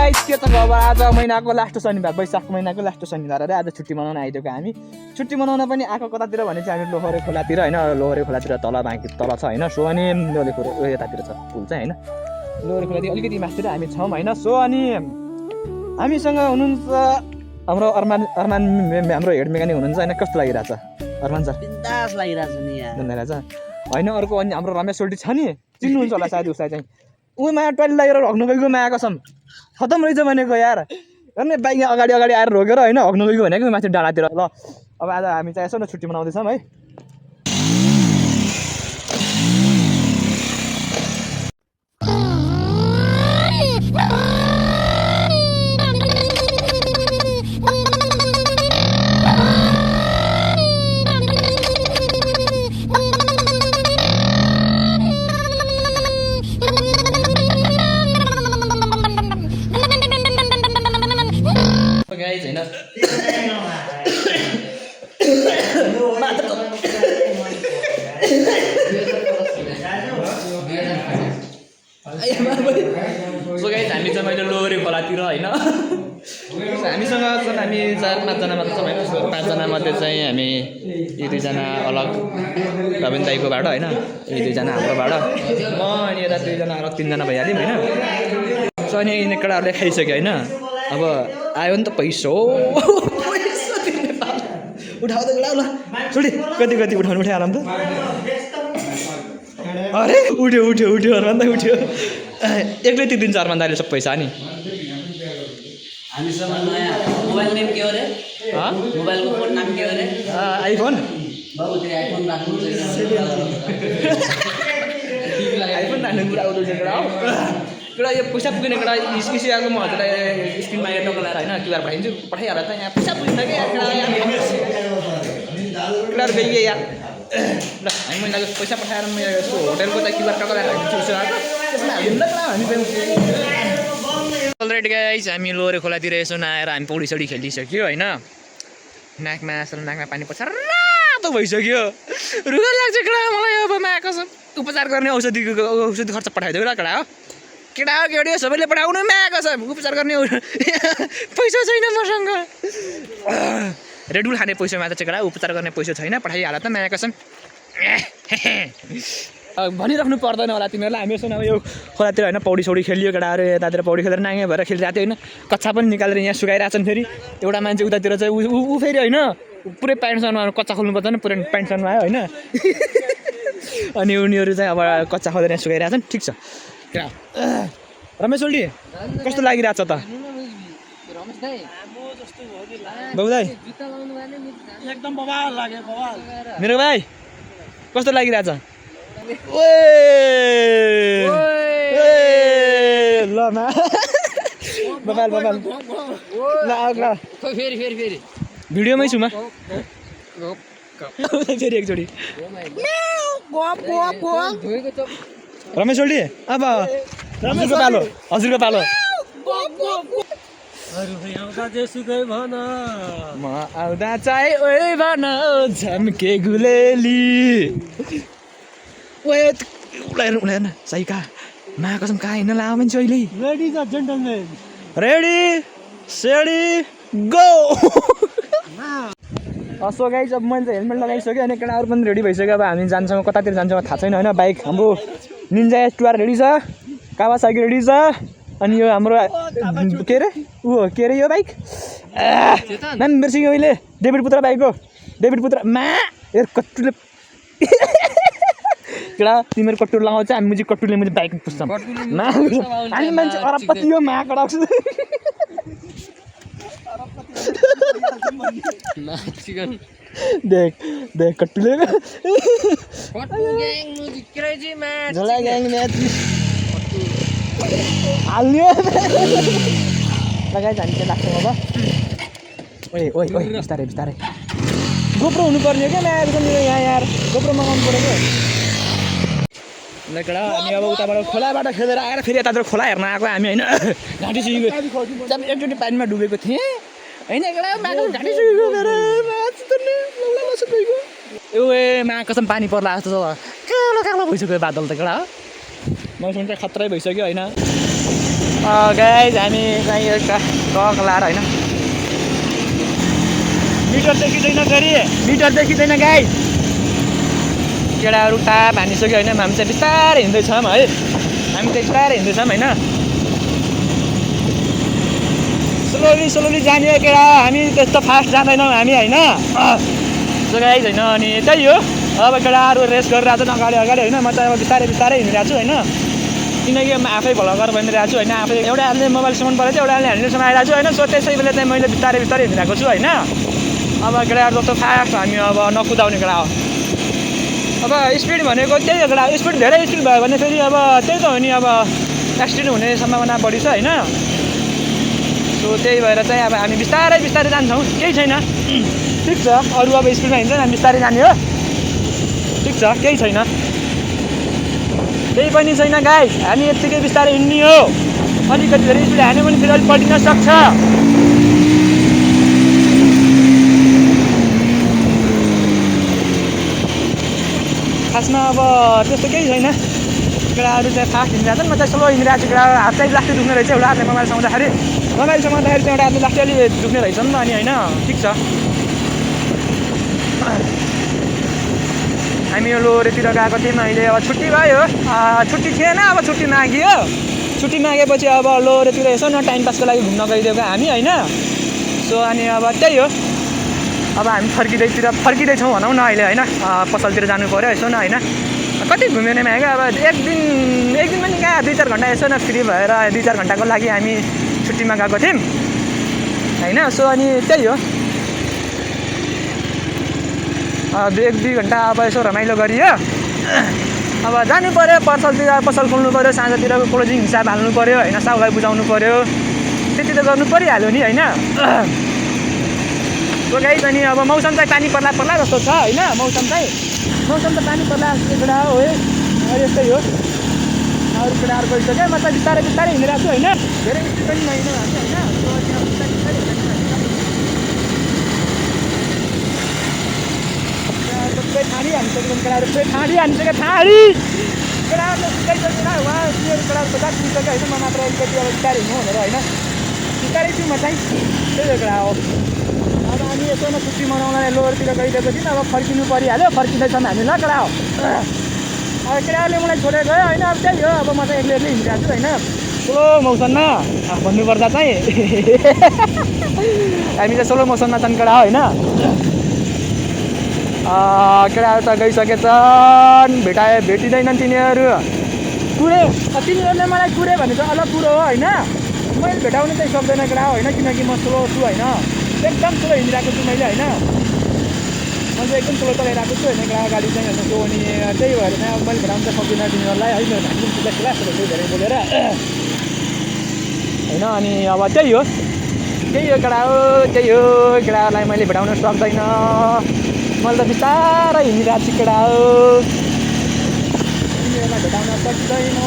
Guys के त खबर आज महिनाको लास्ट शनिबार वैशाख महिनाको लास्ट शनिबार रे आज छुट्टी मनाउन आइदिएको हामी छुट्टी मनाउन पनि आएको कतातिर भने चाहिँ हामी लोहरे खोलातिर हैन लोहरे खोलातिर तल बाँकी तल छ हैन सो अनि लोहरे खोला यतातिर छ पुल चाहिँ हैन लोहरे खोलातिर अलिकति मास्तिर हामी छौं हैन सो अनि हामीसँग हुनुहुन्छ हाम्रो अरमान हाम्रो हेड मेकानिक हुनुहुन्छ हैन कस्तो लागिराछ अरमान सर बिन्दास लागिराछ नि यार भन्दैराछ हैन अर्को अनि हाम्रो रमेश सोल्टी छ नि चिन्नुहुन्छ होला सायद उसलाई चाहिँ उ माया टोइलेट लागेर हग्न गएको माया कसम खतम रहेछ भनेको यार अनि बाइक अगाडि आएर रोकेर हैन हग्न गएको भनेको माथि डाँडातिर ल अब आज हामी चाहिँ यसो न छुट्टी मनाउँदैछौँ है गाइस हैन सो गाइस हामी चाहिँ मैले लोहरे खोलातिर हैन हामीसँग छन् हामी 4-5 जना मात्र छौँ हैन 5 जना मध्ये चाहिँ हामी यी दुईजना अलग रविन दाइकोबाट हैन यी दुईजना हाम्रोबाट म अनि यता दुईजना अलग 3 जना भइहाल्यौँ हैन सो अनि यिनी केटाहरूले खाइसक्यो हैन अब आयो नि त पैसा उठाउ त ल छोडी कति उठाउनु उठाइहालौँ त अरे उठ्यो अरमान दाइ उठ्यो एक्लै तिर्दिन्छ अरमान दाइले सब पैसा नि हामीसँग नयाँ मोबाइल नेम के हो रे मोबाइलको फोन नाम के हो रे आइफोन बाबु त्यो आइफोन राख्नु आइफोन राख्नु कुरा आउँदैछ केटा हो केटा यो पैसा पुग्ने केटा इसी आएको म हजुरलाई स्क्रिनमा यो टक्क लगाएर होइन क्युआर पठाइदिन्छु पठाइहाल त यहाँ पैसा पुग्दैन कि केटाहरू गइए यार ल हामी मैले पैसा पठाएर म यसको होटेलको त क्युआर टक्क लगाएर हालिदिन्छु उसो आएको त्यसमा हालिदिनु ल हामी अलरेडी गाइस हामी लोहरे खोलातिर यसो नआएर हामी पौडी खेलिसक्यो होइन नाकमा पानी पछार रातो भइसक्यो रुगा लाग्छ केटा मलाई अब माको उपचार गर्ने औषधि खर्च पठाइदियो ल केटा हो केटा हो केटी सबैले पठाउनु माको छ उपचार गर्ने पैसा छैन मसँग रेडुल खाने पैसा मात्र चाहिँ केटा उपचार गर्ने पैसा छैन पठाइहाल त माको छ भनिराख्नु पर्दैन होला तिमीहरूलाई हामी यसो यो खोलातिर होइन पौडी खेलियो केटाहरू यतातिर पौडी खेलेर नाङ्गे भएर खेलिरहेको थियो होइन कच्चा पनि निकालेर यहाँ सुकाइरहेछन् फेरि एउटा मान्छे उतातिर चाहिँ ऊ फेरि होइन पुरै प्यान्टसम्म कच्चा खोल्नु पर्दैन पुरै प्यान्टसम्म आयो होइन अनि उनीहरू चाहिँ अब कच्चा खोलेर यहाँ सुकाइरहेछन् ठिक छ रमेश ओल्डी कस्तो लागिरहेछ त बाबु दाइ एकदम बवाल लाग्यो बवाल मेरो भाइ कस्तो लागिरहेछ ल मा बबाल ल फेरि भिडियोमै छु म फेरि एकचोटि रमेश ओल्डी अब हजुरको पालो म आउँदा चाहिँ ओए भन झम्के गुलेली उलाएर साइका मा कसम कहाँ हिँड्न लायो मान्छे अहिले ladies and gentlemen ready steady go so guys अब मैले चाहिँ हेलमेट लगाइसकेँ अनि केटाहरू पनि रेडी भइसक्यो अब हामी जान्छौँ कतातिर जान्छौँ थाहा छैन होइन बाइक हाम्रो निन्जा S2R रेडी छ कावासाकी रेडी छ अनि यो हाम्रो के अरे यो बाइक नाम बिर्सिक्यो मैले डेभिड पुत्र बाइक हो डेभिड पुत्र मा कट्टुले केटा तिमीहरू कट्टुर लगाउँछ हामी मुझे कट्टुले मुझे बाइक पुस्छौँ हामी मान्छे अरबपति हो मा कटाउँछ देख कट्टुले झोला ग्याङ म्याच हाल्यो लगाइ जान्छ लाग्छ अब ओइ बिस्तारै गोप्रो हुनुपर्ने हो क्या म्याचको मेरो यहाँ यार गोप्रो मगाउनु पऱ्यो क्या केटा हामी अब उताबाट खोलाबाट खेलेर आएर फेरि यतातिर खोला हेर्न आएको हामी होइन घाँटी सुकेको जब एकचोटि पानीमा डुबेको थिएँ होइन केटा माको घाँटी सुकेको ए मा कसम पानी पर्ला जस्तो कालो भइसक्यो बादल त केटा हो मौसम चाहिँ खतरै भइसक्यो होइन गाइज हामी चाहिँ एउटा ट्रक लाएर होइन मिटर देखिँदैन फेरि मिटर देखिँदैन गाइज केटाहरू टाप हानिसक्यो होइन हामी चाहिँ बिस्तारै हिँड्दैछौँ है हामी चाहिँ बिस्तारै हिँड्दैछौँ होइन स्लोली जाने केटा हामी त्यस्तो फास्ट जाँदैनौँ हामी होइन सो गाइज होइन अनि त्यही हो अब केटाहरू रेस गरिरहेको छ अगाडि अगाडि होइन म चाहिँ अब बिस्तारै हिँडिरहेको छु होइन किनकि म आफै भलो गरेर भनिरहेको छु होइन आफै एउटाले मोबाइल समाउनु परेको थियो एउटाले ह्यान्डल समाइरहेको छु होइन सो त्यसै बेला चाहिँ मैले बिस्तारै हिँडिरहेको छु होइन अब केटाहरू जस्तो फास्ट हामी अब नकुदाउने केटा हो अब स्पिड भनेको त्यही हो केटा स्पिड धेरै स्पिड भयो भने फेरि अब त्यही त हो नि अब एक्सिडेन्ट हुने सम्भावना बढी छ होइन सो त्यही भएर चाहिँ अब हामी बिस्तारै जान्छौँ केही छैन ठिक छ अरू अब स्पिडमा हिँड्छ हामी बिस्तारै जाने हो ठिक छ केही छैन केही पनि छैन गाइस हामी यत्तिकै बिस्तारै हिँड्ने हो अलिकति धेरै स्पिड हान्यो भने फेरि अलिक पल्टिन सक्छ खासमा अब त्यस्तो केही छैन केटाहरू चाहिँ फास्ट हिँडिरहेको छ म चाहिँ स्लो हिँडिरहेको छु केटा हात चाहिँ लास्टै दुख्ने रहेछ एउटा हातले मोबाइल समाउँदाखेरि चाहिँ एउटा हातले लास्टै अलि दुख्ने रहेछ नि त अनि होइन ठिक छ हामी यो लोरेतिर गएको थियौँ अहिले अब छुट्टी भयो छुट्टी थिएन अब छुट्टी माग्यो छुट्टी मागेपछि अब लोरेतिर यसो न टाइम पासको लागि घुम्न गइदिएको हामी होइन सो अनि अब त्यही हो अब हामी फर्किँदैछौँ भनौँ न अहिले होइन पसलतिर जानु पऱ्यो यसो न होइन कति घुम्यो नि क्या अब एक दिन पनि कहाँ 2-4 घन्टा यसो न फ्री भएर 2-4 घन्टाको लागि हामी छुट्टीमा गएको थियौँ होइन सो अनि त्यही हो 1-2 घन्टा अब यसो रमाइलो गरियो अब जानु पऱ्यो पसल खोल्नु पऱ्यो साँझतिर क्लोजिङ हिसाब हाल्नु पऱ्यो होइन साउलाई बुझाउनु पऱ्यो त्यति त गर्नु परिहाल्यो नि होइन सो गाइस अनि अब मौसम चाहिँ पानी पर्ला जस्तो छ होइन मौसम त पानी पर्ला जस्तो कुरा हो है यस्तै हो अरू केटाहरू गइसक्यो म चाहिँ बिस्तारै हिँडिरहेको छु होइन धेरै स्पिड पनि नहिँड्नु भएको होइन ठाडी हानिसक्यो केटाहरू हानिसक्यो ठाडी केटाहरूले सिकाइसकेन उहाँ केटाहरू 50 पुगिसक्यो होइन म मात्र अलिकति अब बिस्तारै हिँड्नु भनेर होइन बिस्तारै छु म चाहिँ त्यही हो केटा हो अब हामी यसो न छुट्टी मनाउनलाई लोवरतिर गइदिएपछि अब फर्किनु परिहाल्यो फर्किँदैछौँ हामी ल केटा हो अब केटाहरूले मलाई छोडेर गयो होइन अब त्यही हो अब म चाहिँ एक्लै हिँडिरहेको छु होइन स्लो मोसनमा भन्नुपर्दा चाहिँ हामी चाहिँ स्लो मोसनमा छन् केटा होइन केटाहरू त गइसकेछन् भेटिँदैनन् तिनीहरू तिनीहरूले मलाई कुरे भनेको अलग कुरो हो होइन मैले भेटाउनु चाहिँ सक्दैन केटा होइन किनकि म स्लो छु होइन एकदम स्लो हिँडिरहेको छु मैले होइन म चाहिँ एकदम स्लो चलाइरहेको छु होइन केटा गाडी चाहिँ होइन सो अनि त्यही भएर चाहिँ अब मैले भेटाउनु चाहिँ सक्दिनँ तिनीहरूलाई है मेरो हामी क्लास धेरै बोलेर होइन अनि अब त्यही हो केटाहरूलाई मैले भेटाउन सक्दैन मैले त बिस्तारै हिँडिरहेको छु केटा हो तिनीहरूलाई भेटाउन सक्दैन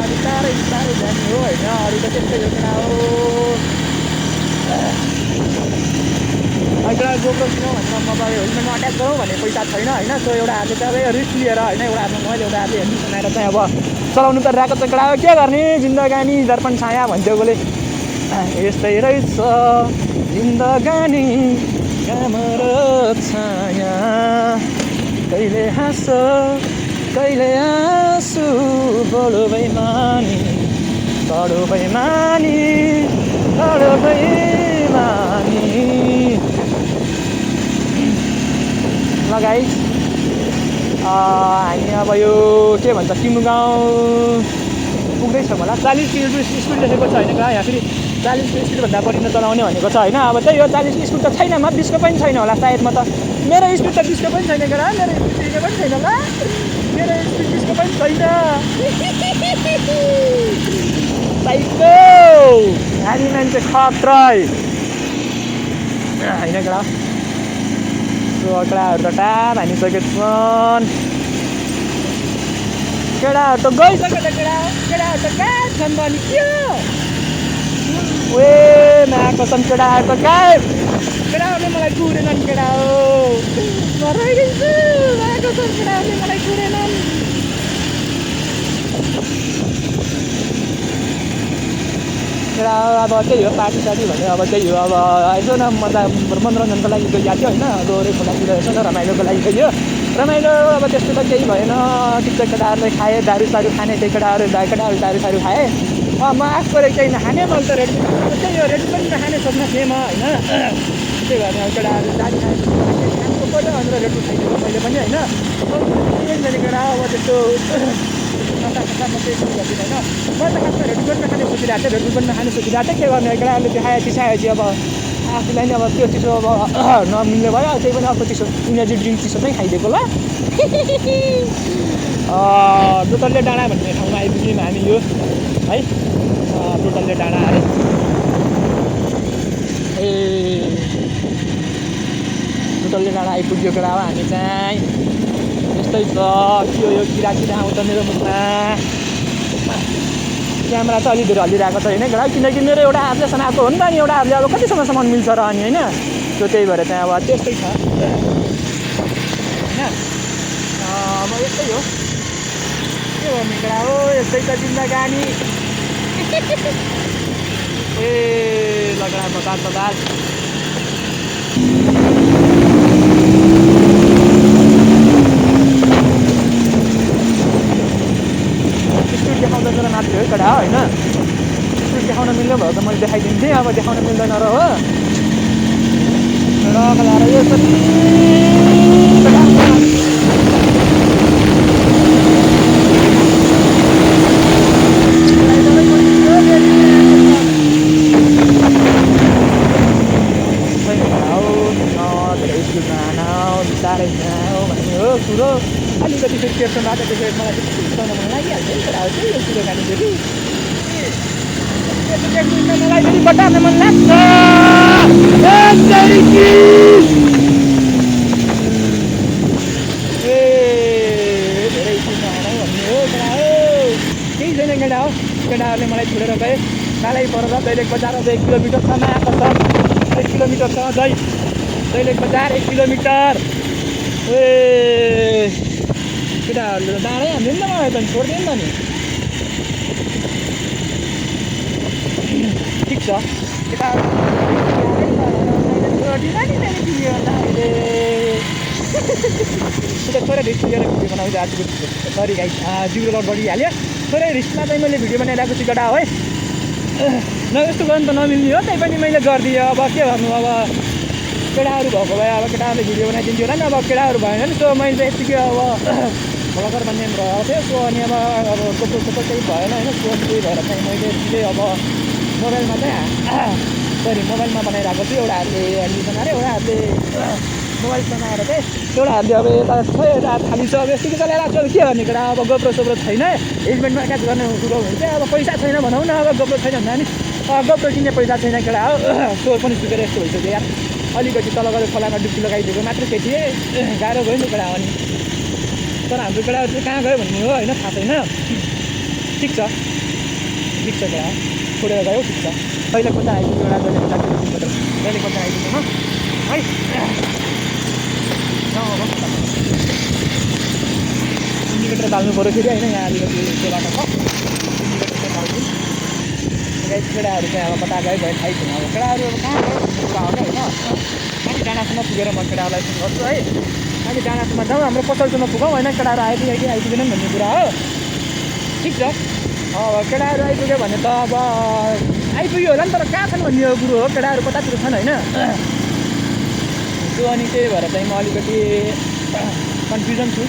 बिस्तारै जाने हो होइन अरू त त्यस्तै हो केटा हो एउटा गोप्रो किनौँ भनेर म हेलमेटमा अट्याच गरौँ भन्ने पैसा छैन होइन सो एउटा हातले चाहिँ रिस्क लिएर होइन एउटा हातमा मैले एउटा हातले हेलमेट बनाएर चाहिँ अब चलाउनु त रहेको छ केटा हो के गर्ने जिन्दगानी दर्पण छाया भन्थ्यो बोले यस्तै रहेछ जिन्दगानी हाम्रो छाया कहिले हाँसो कहिले आँसु बोलो बेइमानी तडो बेइमानी ल गाइस हामी अब यो के भन्छ किमु गाउँ पुग्दैछौँ होला 40 किलोमिटर स्पिड लेखेको छ होइन यहाँ फेरि 40 स्पिडभन्दा बढी नचलाउने भनेको छ होइन अब त्यही हो 40 स्पिड त छैन म 20 को पनि छैन होला सायद म त मेरो स्पिड त 20 को पनि छैन केटा मेरो स्पिड 20 को पनि छैन होला मेरो स्पिड 20 को पनि छैन साइको हामी मान्छे खत्रै होइन केटा सो केटाहरू त टाप हानिसकेको छन् केटाहरू त गइसक्यो त केटाहरू त कहाँ छन् त अनि के माको छन् केटाहरू त कहाँ केटाहरूले मलाई कुरेनन् केटा हो म रहिदिन्छु माको छन् केटाहरूले मलाई कुरेनन् अब त्यही हो पार्टी सार्टी भने अब त्यही हो अब यसो न मनोरञ्जनको लागि गइरहेको थियो होइन लोरे खोलातिर यसो न रमाइलोको लागि गइयो रमाइलो अब त्यस्तो त केही भएन ठिक छ केटाहरूले खाएँ दारू सारू खाने त्यही केटाहरू दारू सारू खाएँ म आफ गरेको केही नखाने मैले त रेडी त्यही हो रेडी पनि नखाने सोच्न थिएँ म होइन त्यही भएर अब केटाहरू दारू खाएको पहिला भनेर रेडी खाइदिएको मैले पनि होइन एकजना केटा अब त्यस्तो नसा म केही गर्दिनँ होइन मैले त खासमा रेडी पनि नखाने सोचिरहेको थिएँ रेडी पनि नखाने सोचिरहेको थिएँ के गर्ने केटाहरूले देखायो चिसाएपछि अब आफूलाई नै अब त्यो चिसो अब नमिल्ने भयो त्यही पनि अर्को चिसो इनर्जी ड्रिङ्क चिसो चाहिँ खाइदिएको ल टोटल्ले डाँडा भन्ने ठाउँमा आइपुग्यौँ हामी यो है टोटल्ले डाँडा अरे ए टोटल्ले डाँडा आइपुग्यो केटा हो हामी चाहिँ यस्तै छ के हो यो किरा आउँछ मेरो मुखमा क्यामेरा चाहिँ अलि धेरै हल्लिरहेको छ होइन केटा किनकि मेरो एउटा हातले समाएको हो नि त अनि एउटा हातले अब कति समयसम्म मिल्छ र अनि होइन त्यो त्यही भएर चाहिँ अब त्यस्तै छ होइन अब यस्तै हो के गर्ने केटा हो यस्तै त जिन्दगानी ए लगडा बदाल स्पिड देखाउँदा जरा माथि हो केटा होइन स्पिड देखाउन मिल्ने भयो त मैले देखाइदिन्थेँ अब देखाउन मिल्दैन र हो लगाएर यो कुरो अलिकति फेरि टेन्सन भएको त्यसो मलाई चाहिँ सुताउन मन लागिहाल्छ है तर अब त्यही हो कुरो खानेखेरि मलाई फेरि बटार्न मन लाग्छ ए धेरै चिन्नु भन्ने हो केटा हो केही छैन केटा हो केटाहरूले मलाई छोडेर गए कालै परेर दैलेख बजार अझ 1 किलोमिटरसम्म आएको छ 1 किलोमिटर छ अझै दैलेख बजार 1 किलोमिटर ए केटाहरूले त डाँडै हान्दैन नि त मलाई त छोड्दैन त नि ठिक छ केटाहरू थोरै रिस्क लिएर भिडियो बनाउँछु आजको सरी गाइस जिउरो लड बढिहाल्यो थोरै रिस्कमा चाहिँ मैले भिडियो बनाइरहेको छु केटा है न यस्तो गर्नु त नमिल्ने हो त्यही पनि मैले गरिदिएँ अब के गर्नु अब केटाहरू भएको भए अब केटाहरूले भिडियो बनाइदिन्थ्यो होला नि अब केटाहरू भएन नि सो मैले चाहिँ यतिकै अब भ्लगर भन्ने रहेको थियो सो अनि अब कोही केही भएन होइन सो त्यही भएर चाहिँ मैले यतिकै अब मोबाइलमा चाहिँ सरी मोबाइलमा बनाइरहेको छु एउटा हातले ह्यान्डल बनाएर एउटा हातले मोबाइल बनाएर चाहिँ एउटा हातले अब यता छ एउटा हात खाली छ अब यतिकै चलाइरहेको छु अब के गर्ने केटा अब गोप्रो सोप्रो छैन हेलमेटमा क्याच गर्ने कुरो भने चाहिँ अब पैसा छैन भनौँ न अब गोप्रो छैन भन्दा नि गोप्रो किन्ने पैसा छैन केटा हो सो पनि सुकेर यस्तो भइसक्यो यार अलिकति तल गएर खोलामा डुब्की लगाइदिएको मात्रै केटी गाह्रो गयो नि केटा अनि तर हाम्रो केटाहरू चाहिँ कहाँ गयो भन्ने हो होइन थाहा छैन ठिक छ केटा छोडेर गयो ठिक छ दैलेख बजार आइपुग्यो एउटा दैलेख बजार आइपुग्यो है इन्डिकेटर बाल्नु पऱ्यो फेरि होइन यहाँ अलिकति त्यो बाटो छ इन्डिकेटर चाहिँ बाल्छु केटाहरू चाहिँ अब कता गयो भयो थाहै छैन अब केटाहरू अब कहाँ गयो भन्ने कुरा हो क्या होइन माथि डाँडासम्म पुगेर म केटाहरूलाई सुन गर्छु है माथि डाँडासम्म जाउँ हाम्रो पसलसम्म पुगौँ होइन केटाहरू आइपुगेनन् भन्ने कुरा हो ठिक छ अब केटाहरू आइपुग्यो भने त अब आइपुग्यो होला नि तर कहाँ छन् भन्ने कुरो हो केटाहरू कतातिर छन् होइन त्यो अनि त्यही भएर चाहिँ म अलिकति कन्फ्युजन छु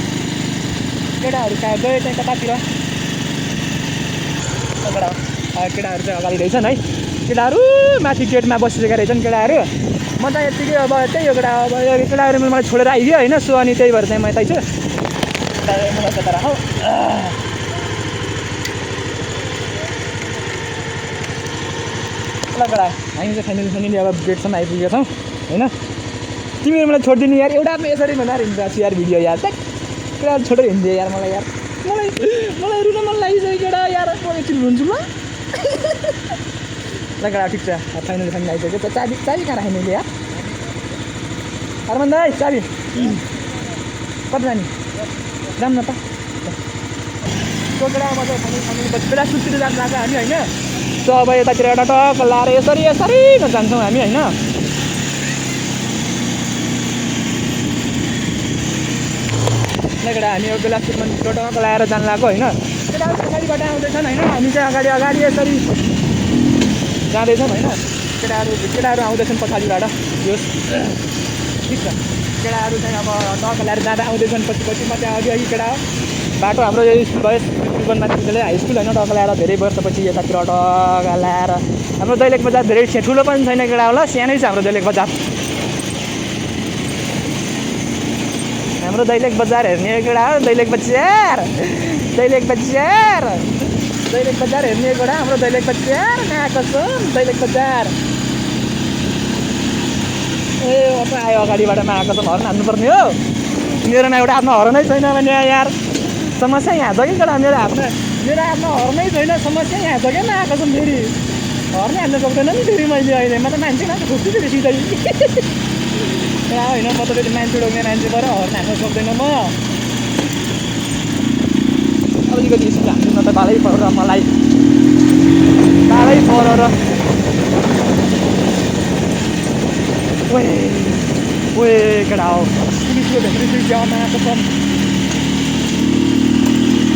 केटाहरू कहाँ गयो चाहिँ कतातिर केटाहरू चाहिँ अगाडि रहेछन् है केटाहरू माथि गेटमा बसिसकेका रहेछन् केटाहरू म त यत्तिकै अब त्यही हो केटा अब यो केटाहरू मलाई छोडेर आइदियो होइन सो अनि त्यही भएर चाहिँ म यतै छु मलाई त राखौ ल केटा हामी चाहिँ फाइनली अब गेटसम्म आइपुगेका छौँ होइन तिमीहरू मलाई छोडिदिनु यार एउटा यसरी बनाएर हिँड्छ यार भिडियो यार केटाहरू छोडेर हिँड्दियो यार मलाई मलाई रुन मन लागिसक्यो केटा यार म एकछिन रुन्छु ल ल केटा ठिक छ फाइनली आइसक्यो चाबी कहाँ राखेँ मैले यार अरमान दाइ चाबी कति जाने जाऊँ न त त्यो केटा म चाहिँ फाइनली बेला सुतिर जानु लाग्छ हामी होइन सो अब यतातिर एउटा टक लाएर यसरी यसरी जान्छौँ हामी होइन। केटा हामी अब बेलासुरमा टक लाएर जानु लाग्यो होइन। केटाहरू अगाडिबाट आउँदैछन् होइन, हामी चाहिँ अगाडि अगाडि यसरी जाँदैछौँ होइन। केटाहरू आउँदैछन् पछाडिबाट। यो ठिक छ, केटाहरू चाहिँ अब टक ल्याएर जाँदा आउँदैछन् पछि पछि। म त्यहाँ अघि केटा बाटो हाम्रो यो स्कुल भयो त्रिभुवन विद्यालय हाई स्कुल होइन। टक ल्याएर धेरै वर्षपछि यतातिर टक ल्याएर हाम्रो दैलेख बजार धेरै ठुलो पनि छैन केटा होला, सानै छ हाम्रो दैलेख बजार। हाम्रो दैलेख बजार हेर्ने केटा हो, दैलेख बजार हेर्ने केटा हाम्रो दैलेख बजार कसम दैलेख बजार। ए अब आयो अगाडिबाट कसम हर्न हान्नुपर्ने हो। मेरोमा एउटा आफ्नो हर्नै छैन भने यार समस्या यहाँ छ कि केटा। मेरो आफ्नो हर्नै छैन, समस्या यहाँ छ क्या कसम। फेरि हर्नै हान्न सक्दैन नि फेरि मैले अहिले। म त मान्छे मात्र खोज्छु फेरि सिधै होइन। म त फेरि मान्छे डोक्ने मान्छे भएर हर्न हान्न सक्दैन म। अलिकति स्कुल हान्छु न त बालै पर मलाई, बालै पर र ओए केटा हो। पुलिसको भेट्दैछु जामा कसम,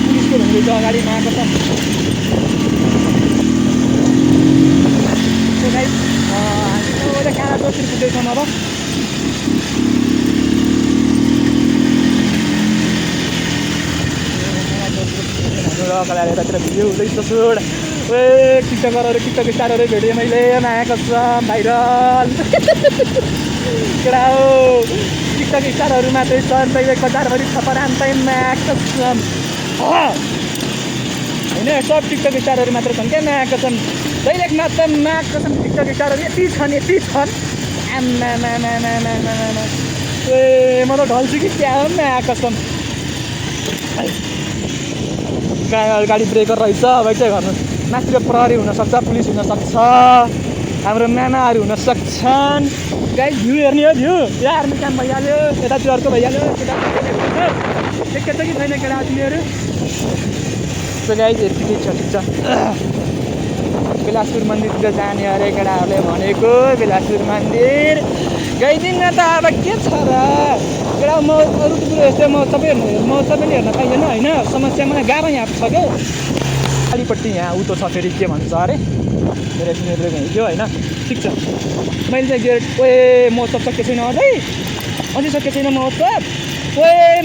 पुलिसको भेट्दैछु अगाडि मा कसम। हामी कहाँ दोस्रो पुग्दैछौँ अब। हाम्रो यतातिर भिडियो हुँदैछ सुड। ए टिकटकरहरू स्टारहरू भेटेँ मैले नआएको छ भाइरल केटा हो। टिकटक स्टारहरू मात्रै छन्, दैलेख बजारभरि थपरान्तै नआएको छन् होइन। सब टिकटक स्टारहरू मात्र छन् क्या नआएको छन्। दैलेख मात्र नआएको छन् टिकटक स्टारहरू यति छन् आम्मा। ए म त ढल्छु कि क्या हो नआएको छन्। गाडी ब्रेकर रहेछ अब चाहिँ गर्नु। माथितिर प्रहरी हुनसक्छ, पुलिस हुनसक्छ, हाम्रो मामाहरू हुनसक्छन्। गाइस भ्यू हेर्ने हो, भ्यू यहाँ हेर्ने काम भइहाल्यो। यतातिर अर्को भइहाल्यो। केटा देखेको छ कि छैन केटा तिमीहरू? गाइस ठिक छ। बेलासुर मन्दिरतिर जाने अरे केटाहरूले भनेको। बेलासुर मन्दिर गइदिउँ न त अब के छ र केटा। म अरू कुरो यस्तै म सबैले हेर्न पाइएन होइन। समस्या मलाई गाह्रो यहाँ छ क्या। अलिपट्टि यहाँ उतो छ फेरि के भन्छ अरे मेरो तिनीहरूले हिँड्यो होइन। ठिक छ, मैले चाहिँ गेट महोत्सव सकेको छैन अझै सकेको छैन महोत्सव।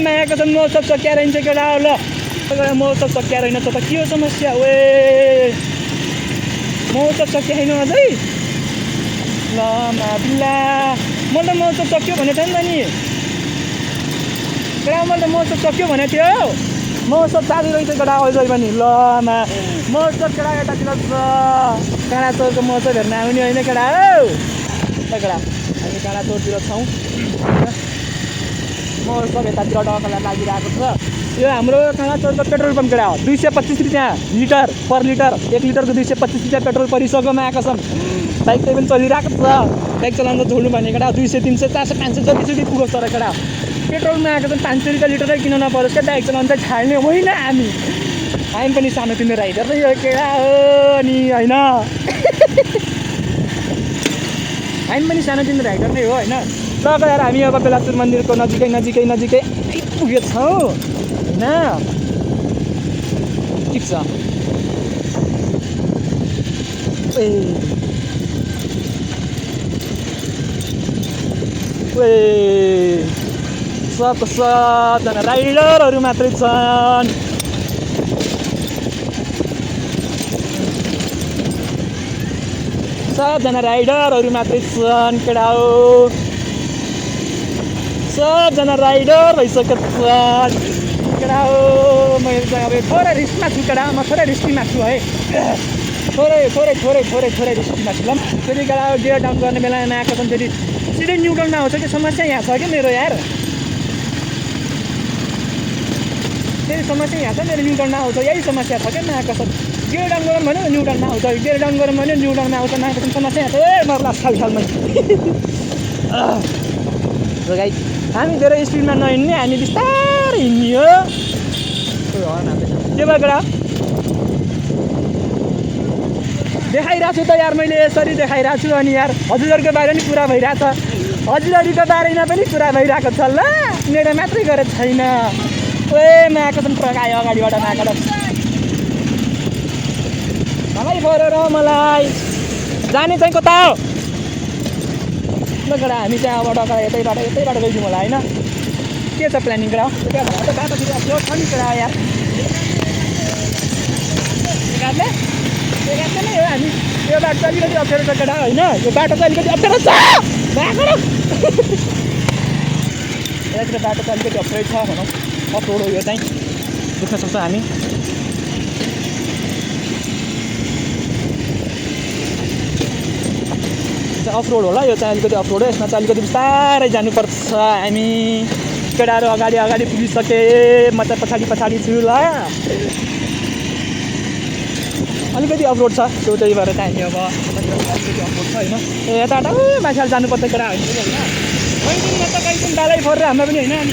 मायाको त महोत्सव सकिया रहन्छ केटा ल। महोत्सव सकिया रहेन त के हो समस्या? महोत्सव सकिया छैन अझै ल माबिल्ला। मैले त महोत्सव सक्यो भनेको थिएँ नि केटा। मैले त महोत्सव सक्यो भनेको थियो। महोत्सव चालु रहेछ केटा अझै पनि। ल महोत्सव केटा यतातिर छ। काँडा चोरको महोत्सव हेर्न आउने होइन केटा हो। केटा हामी काँडा चोरतिर छौँ। महोत्सव यतातिर डकलाई लागिरहेको छ। यो हाम्रो काँडा चोरको पेट्रोल पम्प केटा हो। 225 रुपियाँ लिटर पर लिटर। 1 लिटरको 225 रुपियाँ पेट्रोल परिसक्योमा आएको छ। बाइक पनि चलिरहेको छ। बाइक चलाउनु छोड्नु भने केटा 200 300 400 500 जतिसुकै पुगोस् तर केटा पेट्रोलमा आएको छ 500 रुपियाँ लिटरै किन नपरोस् क्या। बाइक चलाउनु चाहिँ छाड्ने होइन हामी पनि सानो तिम्रो राइडर नै हो केटा हो नि होइन। हामी पनि सानो तिम्रो राइडर नै हो होइन। र गएर हामी अब बेलासुर मन्दिरको नजिकै आइपुगेछौँ होइन। ठिक छ। सबजना राइडरहरू मात्रै छन्। सबजना राइडरहरू मात्रै छन् केटा हो। सबजना राइडर भइसकेको छन् केटा हो। मैले चाहिँ अब थोरै रिस्कमा छु केटा। म थोरै रिस्कीमा छु है। थोरै रिस्कीमा छु ल। फेरि केटा गियर डाउन गर्ने बेलामा आएको छन् फेरि सिधै न्युट्रलमा आउँछ कि। समस्या यहाँ छ कि मेरो यार। फेरि समस्या यहाँ छ मेरो न्युट्रलमा आउँछ। यही समस्या छ क्या नआएको छ। गियर डाउन गरौँ भन्यो न्युट्रलमा आउँछ। गियर डाउन गरौँ भन्यो न्युट्रलमा आउँछ। नआएको छ समस्या यहाँ छ। मर्ला सालमै गाइस हामी धेरै स्पिडमा नहिँड्ने, हामी बिस्तारै हिँड्ने हो। के भयो केटा? देखाइरहेको छु त यार मैले यसरी देखाइरहेको छु अनि यार हजुरहरूको बारे पनि कुरा भइरहेछ हजुरहरूको बारेमा पनि कुरा भइरहेको छ ल मेरो मात्रै गरेर छैन ओए माको पनि प्रकायो अगाडिबाट माको मलाई पऱ्यो र मलाई जाने चाहिँ कता हो ल केटा हामी चाहिँ अब यतैबाट गइदिउँ होला होइन के छ प्लानिङ केटा त्यो बाटोतिर अप्लोड छ नि केटा यार गाडले नै हो हामी यो बाटो चाहिँ अलिकति अप्ठ्यारो छ केटा होइन यो बाटो चाहिँ अलिकति अप्ठ्यारो छ यतातिर बाटो चाहिँ अलिकति अप्ठ्यारो छ भनौँ अफरोड हो यो चाहिँ देख्न सक्छौँ हामी अफरोड होला यो चाहिँ अलिकति अफरोड हो यसमा चाहिँ अलिकति बिस्तारै जानुपर्छ हामी केटाहरू अगाडि पुगिसके म चाहिँ पछाडि छु ल अलिकति अफरोड छ त्यही भएर चाहिँ हामी अब अलिकति अफरोड छ होइन यता मान्छेले जानुपर्छ केटा होइन कहीँ त कहीँ डालै फोरेर हाम्रो पनि होइन अनि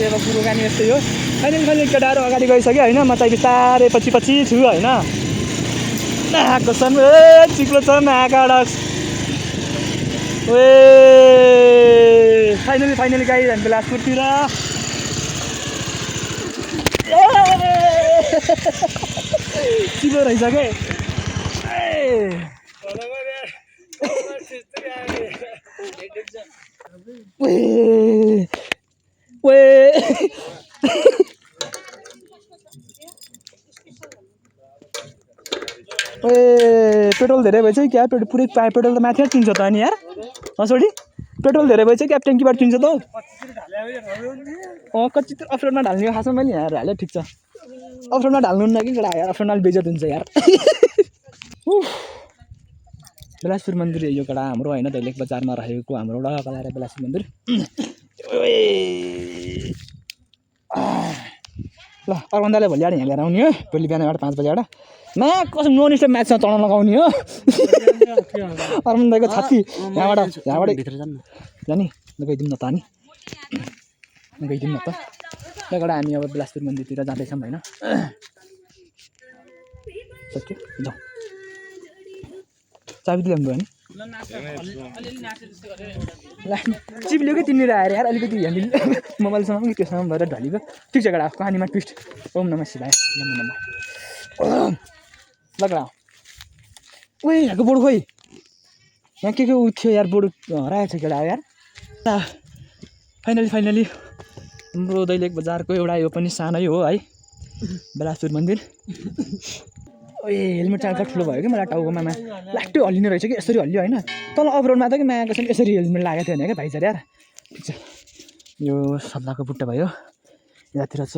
अब कुरोकानी यस्तै हो फाइनली केटाहरू अगाडि गइसक्यो होइन म चाहिँ बिस्तारै पछि छु होइन आएको छन् चिप्लो छ महाकाडक फाइनली गाई हामी बिलासपुरतिर चिप्लो रहेछ के पेट्रोल धेरै भएछ क्या पुरै पेट्रोल त माथि किन्छ त अनि यार छोडी पेट्रोल धेरै भएछ क्या ट्याङ्कीबाट किन्छ त कति अफरोडमा ढाल्ने खासमा मैले यहाँ हालेँ ठिक छ अफरोडमा ढाल्नु न कि केटा यार अफरोडमा बेइज्जत हुन्छ यार बेलासपुर मन्दिर यो केटा हाम्रो होइन दैलेख बजारमा रहेको हाम्रो कलाएर बेलासपुर मन्दिर ल अर्बन्दाले भोलि यहाँ लिएर आउने हो भोलि बिहान 5 बजेबाट कसो नन स्टप म्याचमा चढाउन लगाउने हो अर्बन्दाको छाती यहाँबाट भित्र जाने गइदिउँ न त अनि गइदिउँ न त त्यहाँबाट हामी अब बेलासपुर मन्दिरतिर जाँदैछौँ होइन सक्यो जाउँ चाबी दिलाउनु भयो नि चिप्ल्यो कि तिनीहरू आएर यार अलिकति ह्यान्डल मोबाइलसँग कि त्योसँग भएर ढलेको ठिक छ केटा कहानीमा ट्विस्ट ओम नमः शिवाय नमो नमः ल केटा ओए यहाँको बोर्ड खोइ यहाँ के थियो यार बोर्ड हराएको छ केटा यार फाइनली हाम्रो दैलेख बजारको एउटा यो पनि सानै हो है बेलासपुर मन्दिर ओए हेलमेट चार्जर ठुलो भयो कि मलाई टाउकोमा लाक्टै हल्लिने रहेछ कि यसरी हल्लियो होइन तल अफरोडमा त कि मायाको चाहिँ यसरी हेलमेट लागेको थियो भने क्या भाइचार यार ठिक छ यो सल्लाहको बुट्टा भयो यतातिर छ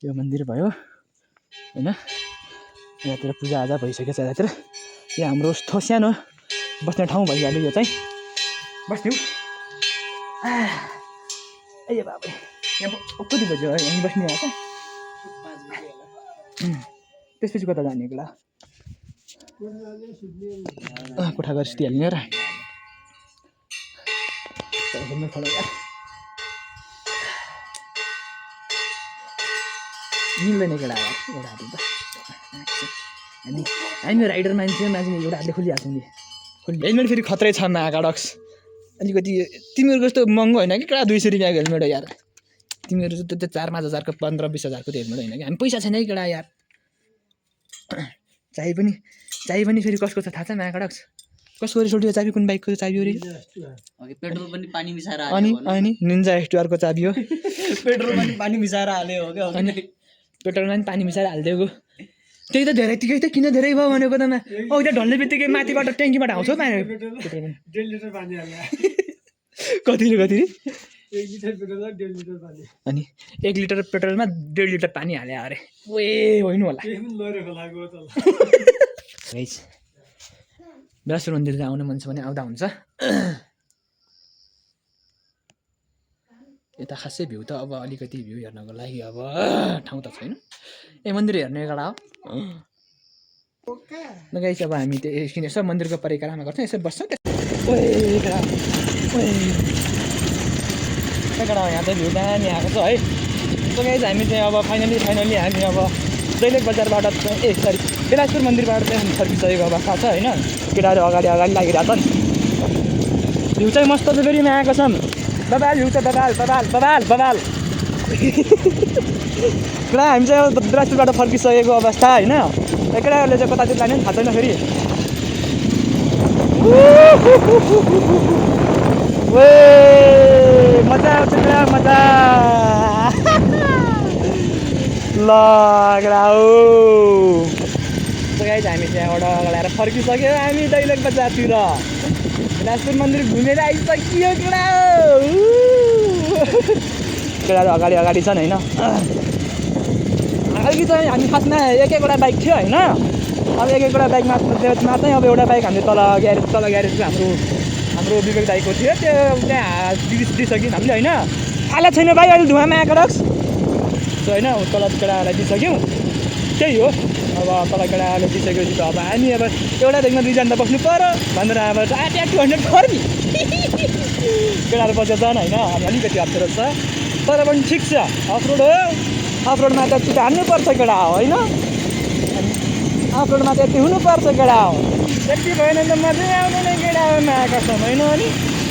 यो मन्दिर भयो होइन यतातिर पूजाआजा भइसकेको छ यतातिर यो हाम्रो सानो बस्ने ठाउँ भइहाल्यो यो चाहिँ बस्ने ए बाबा यहाँ कति बज्यो यहीँ बस्ने हो त त्यसपछि कता जाने केटा कोठा गएर सुतिहाल्ने र हेल्मेट खोला मिल्दैन केटा एउटा हातले त हामी राइडर मान्छे एउटा हातले खोलिहाल्छौँ नि हेल्मेट फेरि खत्रै छ महाकाडक्स अलिकति तिमीहरूको जस्तो महँगो होइन कि केटा 200 रुपियाँको हेल्मेट हो यार तिमीहरू जस्तो त्यो 4-5 हजारको 15-20 हजारको त्यो हेल्मेट होइन कि हामी पैसा छैन कि केटा यार चाबी पनि फेरि कसको छ थाहा छ महाकाडक्स कसको रिसोर्टको चाबी कुन बाइकको चाबी हो रे पेट्रोल पनि पानी मिसाएर अनि निन्जा एक्सटुआरको चाबी हो पेट्रोल पनि पानी मिसाएर हाल्यो हो क्या अनि पेट्रोलमा पनि पानी मिसाएर हालिदिएको त्यही त धेरै तिकै त किन धेरै भयो भनेको त त्यहाँ ढल्ने बित्तिकै माथिबाट ट्याङ्कीबाट आउँछ पेट्रोल पनि 1.5 लिटर पानी हाल्ने कति अनि 1 लिटर पेट्रोलमा 1.5 लिटर पानी हाले अरे ओए होइन होला गाइस बेलासुर मन्दिर आउन मन छ भने आउँदा हुन्छ यता खासै भ्यू त अब अलिकति भ्यू हेर्नको लागि अब ठाउँ त छैन मन्दिर हेर्ने एउटा हो ल गाइस अब हामी त्यो एकछिन यसो मन्दिरको परिक्रमा गर्छौँ यसो बस्छौँ यहाँ त भ्यू दामी आएको छ है सो गाइस हामी चाहिँ अब फाइनली हामी अब दैलेख बजारबाट सरी बेलासुर मन्दिरबाट चाहिँ हामी फर्किसकेको अवस्था छ होइन केटाहरू अगाडि लागिरहेको छ भ्यू चाहिँ मस्त छ फेरि आएको छ बबाल भ्यू चाहिँ बबाल केटा हामी चाहिँ अब बेलासुरबाट फर्किसकेको अवस्था होइन केटाहरूले चाहिँ कतातिर लाने पनि थाहा छैन फेरि मजा आउँछ केटा मजा ल केटा हो गाइस हामी त्यहाँबाट अगाडि फर्किसक्यो हामी दैलेख बजारतिर बेलासुर मन्दिर घुमेर आइसकियो केटा केटाहरू अगाडि छन् होइन अघि चाहिँ हामी खासमा एक-एकवटा बाइक थियो होइन अब एक-एकवटा बाइकमा चाहिँ अब एउटा बाइक हामीले तल ग्यारेजको हाम्रो विवेक दाइको थियो त्यो त्यहाँ दिइसक्यौँ हामीले होइन थाहा छैन भाइ अहिले धुवामा आएको रक्स सो होइन तल केटाहरूलाई दिइसक्यौँ त्यही हो अब तल केटाहरूले दिइसकेपछि त अब हामी अब एउटा बाइकमा 2 जना त बस्नु पऱ्यो भनेर अब 200 फर्मी केटाहरू बसेर जान होइन अब अलिकति अप्ठ्यारो छ तर पनि ठिक छ अफरोड हो अफरोडमा त छिटो हान्नुपर्छ केटा हो होइन अफरोडमा त यति हुनुपर्छ केटा हो त्यति भएन त मजै आउँदैन केटा हो नआएको समय होइन अनि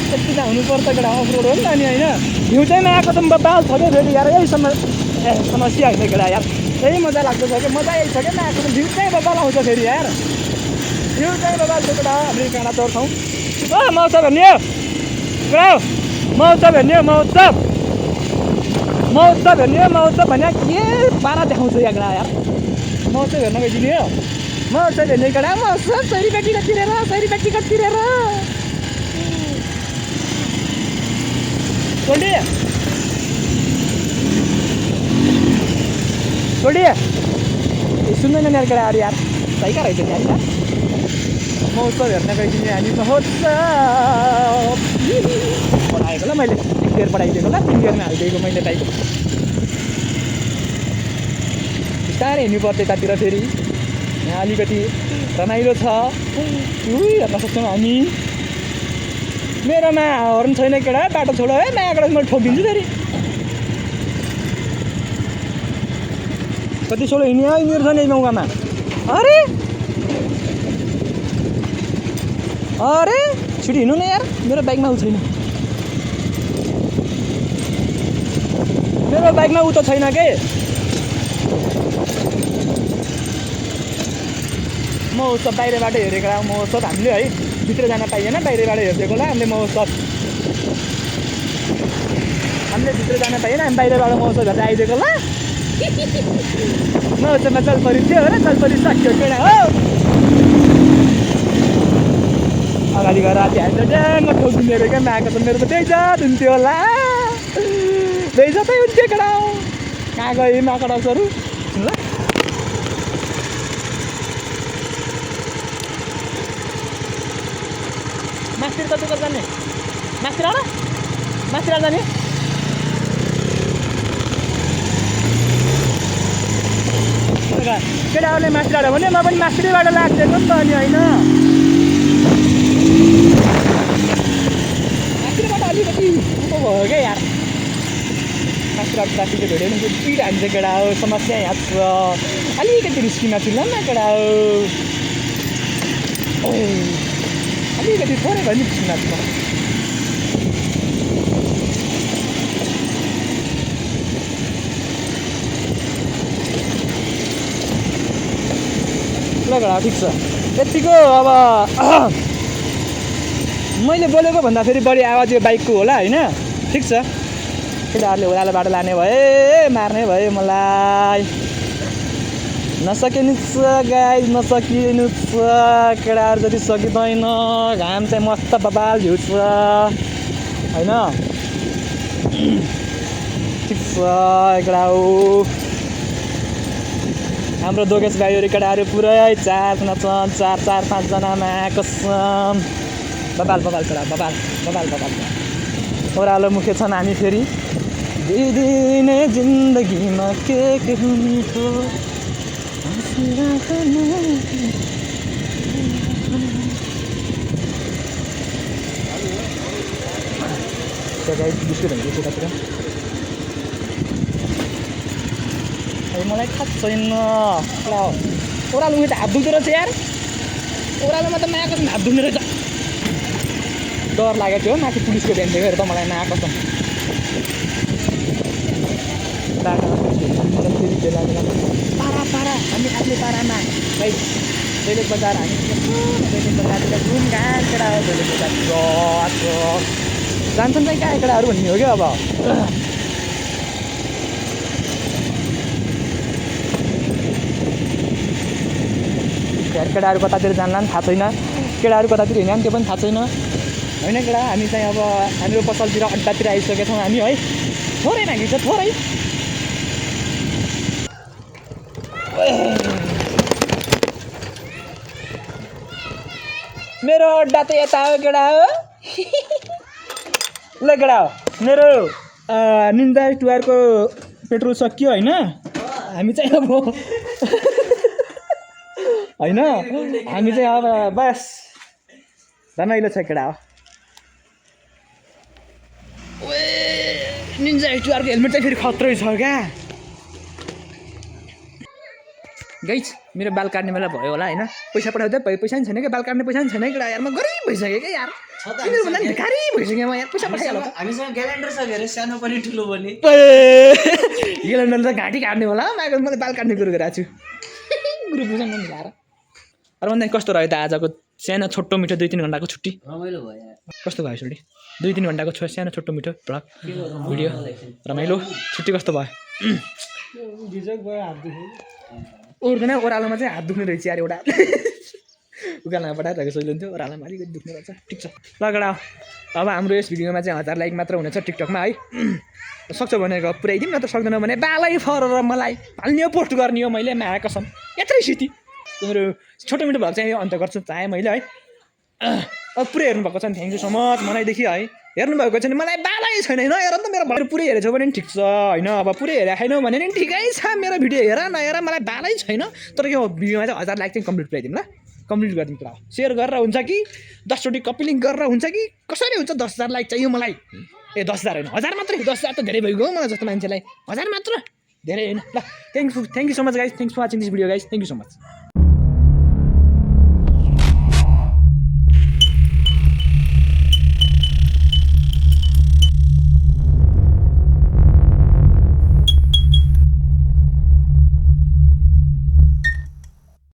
त्यति त हुनुपर्छ केटा अफरोड हो नि त अनि होइन भ्यू चाहिँ नआएको त बाल छ क्या फेरि यार यही समस्या होइन केटा यार यही मजा लाग्दछ कि मजा यही छ क्या नआएको त भ्यू चाहिँ बबाल आउँछ फेरि यार भ्यू चाहिँ बबाल छ केटा हामी काँडा चढ्छौँ महोत्सव हेर्ने हो केटा महोत्सव हेर्ने हो महोत्सव भने के पारा देखाउँछ यहाँ केटा यार महोत्सव हेर्न गइदिने हो महोत्सव हेर्ने केटा महोत्सव सयरुपियाँ टिकट तिरेर छोडी सुन्दैन नि केटाहरू यार सही रहेछ नि यार महोत्सव हेर्न गइदिने हामी महोत्सव पढाएको ल मैले 1 बेर पढाइदिएको ल 3 बेरमा हालिदिएको मैले बाइक बिस्तारै हिँड्नुपर्छ यतातिर फेरि यहाँ अलिकति रमाइलो छ हेर्न सक्छौँ हामी मेरोमा हर्न छैन केटा बाटो छोडो है मायाबाट म ठोकिदिन्छु फेरि कति छोडो हिँड्यो यिनीहरू छ नि मौकामा अरे छिटो हिँड्नु न यार मेरो बाइकमा ऊ छैन मेरो बाइकमा ऊ त छैन के महोत्सव बाहिरबाट हेरेको महोत्सव हामीले है भित्र जान पाइएन बाहिरबाट हेरिदिएको होला हामीले महोत्सव भित्र जान पाइएन हामी बाहिरबाट महोत्सव हेरेर आइदिएको होला महोत्सवमा चलपरी थियो होला चलपरी सक्यो केटा हो अगाडि गएर त्यहाँ ड्याङ्ग ठोकिदिएर क्या आएको त मेरो त बेइज्जत हुन्थ्यो होला बेइज्जतै हुन्थ्यो केटा कहाँ गयो माकडक्सहरू ल मास्तिर कतिको जाने मास्तिर जाने केटाहरूले मास्तिर भने म पनि मास्तिरबाट लाग्दैन नि त अनि होइन मास्तिरबाट अलिकति उँभो भयो क्या यार मास्तिरबाट ट्राफिकले भेट्यो भने पिड हान्छ केटा हो समस्या यहाँ छ अलिकति रिस्कीमा छु ल न केटा हो अलिकति थोरै भयो नि रिस्कीमा छु ल घडा ठिक छ यतिको अब मैले बोलेको भन्दा फेरि बढी आवाज यो बाइकको होला होइन ठिक छ केटाहरूले ओह्रालो बाटो लाने भए मार्ने भयो मलाई नसकिनु छ गाइस नसकिनु छ केटाहरू जति सकिँदैन घाम चाहिँ मस्त बबाल भ्यू छ होइन ठिक छ केटा हो हाम्रो दोगेश भाइहरू केटाहरू पुरै 4जना छन् 4-5जनामा कसम बबाल केटा बबाल ओह्रालो मुखे छन् हामी फेरि दिने जिन्दगीमा के हुन्थ्यो बिस्कुट हुन्छ त्यतातिर मलाई थाहा छैन ओह्रालोमा त हात दुख्दो रहेछ यार ओह्रालोमा त माया कसम हात दुख्ने रहेछ डर लागेको थियो माथि पुलिसको भ्यान देखेर त मलाई माया कसम पारा हामी आफ्नै पारामा भाइ दैलेख बजार हामी दैलेख बजारतिर घुम कहाँ केटा हो दैलेख बजार जान्छन् चाहिँ कहाँ केटाहरू भन्ने हो क्या अब केटाहरू कतातिर जान्ला पनि थाहा छैन केटाहरू कतातिर हिँड्या पनि त्यो पनि थाहा छैन होइन केटा हामी चाहिँ अब हाम्रो पसलतिर अड्डातिर आइसकेका छौँ हामी है थोरै मागी छ थोरै मेरो अड्डा त यता हो केटा हो ल केटा हो मेरो निन्जा टुवारको पेट्रोल सकियो होइन हामी चाहिँ अब होइन हामी चाहिँ अब बस रमाइलो छ केटा हो निन्जा टुवारको हेलमेट चाहिँ फेरि खत्रै छ क्या गाइस मेरो बाल काट्ने बेला भयो होला होइन पैसा पठाउँदै पैसा नि छैन क्या बाल काट्ने पैसा नि छैन क्या यार म गरिब भइसकेँ क्या यार तिनीहरूभन्दा नि भिखारी भइसकेँ म यार पैसा पठाइहाल्नु हामीसँग ग्यालेन्डर छ अरे सानो पनि ठुलो पनि ग्यालेन्डर त घाँटी काट्ने होला मैले बाल काट्ने कुरो गरेको छु ग्रुपसँग मिलाएर अरू भन्दा कस्तो रह्यो त आजको सानो छोटो मिठो 2-3 घन्टाको छुट्टी रमाइलो भयो कस्तो भयो छुट्टी 2-3 घन्टाको सानो छोटो मिठो भ्लग भिडियो रमाइलो छुट्टी कस्तो भयो उर्दैन ओह्रालोमा चाहिँ हात दुख्ने रहेछ यार एउटा उकालोमा पठाइरहेको सजिलो हुन्थ्यो ओह्रालोमा अलिकति दुख्ने रहेछ ठिक छ ल केटा अब हाम्रो यस भिडियोमा चाहिँ 1000 लाइक मात्र हुनेछ टिकटकमा है सक्छ भनेको पुऱ्याइदिउँ न त सक्दैन भने बालै फरेर मलाई हाल्ने पोस्ट गर्ने हो मैले माया कसम यत्रै सिटी तिम्रो छोटो मिठो भएको चाहिँ अन्त गर्छु चाहे मैले है अब पुरै हेर्नुभएको छ नि थ्याङ्क यू सो मच मनैदेखि है हेर्नुभएको छ नि मलाई बालै छैन नहेर नि त मेरो भएर पुरै हेरेछौ भने नि ठिक छ होइन अब पुरै हेरेको छैनौ भने नि ठिकै छ मेरो भिडियो हेर नहेर मलाई बालै छैन तर यो भिडियोमा चाहिँ 1000 लाइक चाहिँ कम्प्लिट पुऱ्याइदिउँ ल कम्प्लिट गरिदिउँ कुरा सेयर गरेर हुन्छ कि 10चोटि कपी लिङ्क गरेर हुन्छ कि कसरी हुन्छ 10,000 लाइक चाहियो मलाई ए 10,000 होइन 1000 मात्रै 10,000 त धेरै भइगयो मलाई जस्तो मान्छेलाई 1000 मात्र धेरै होइन ल thank you so much guys thanks for watching this video guys thank you so much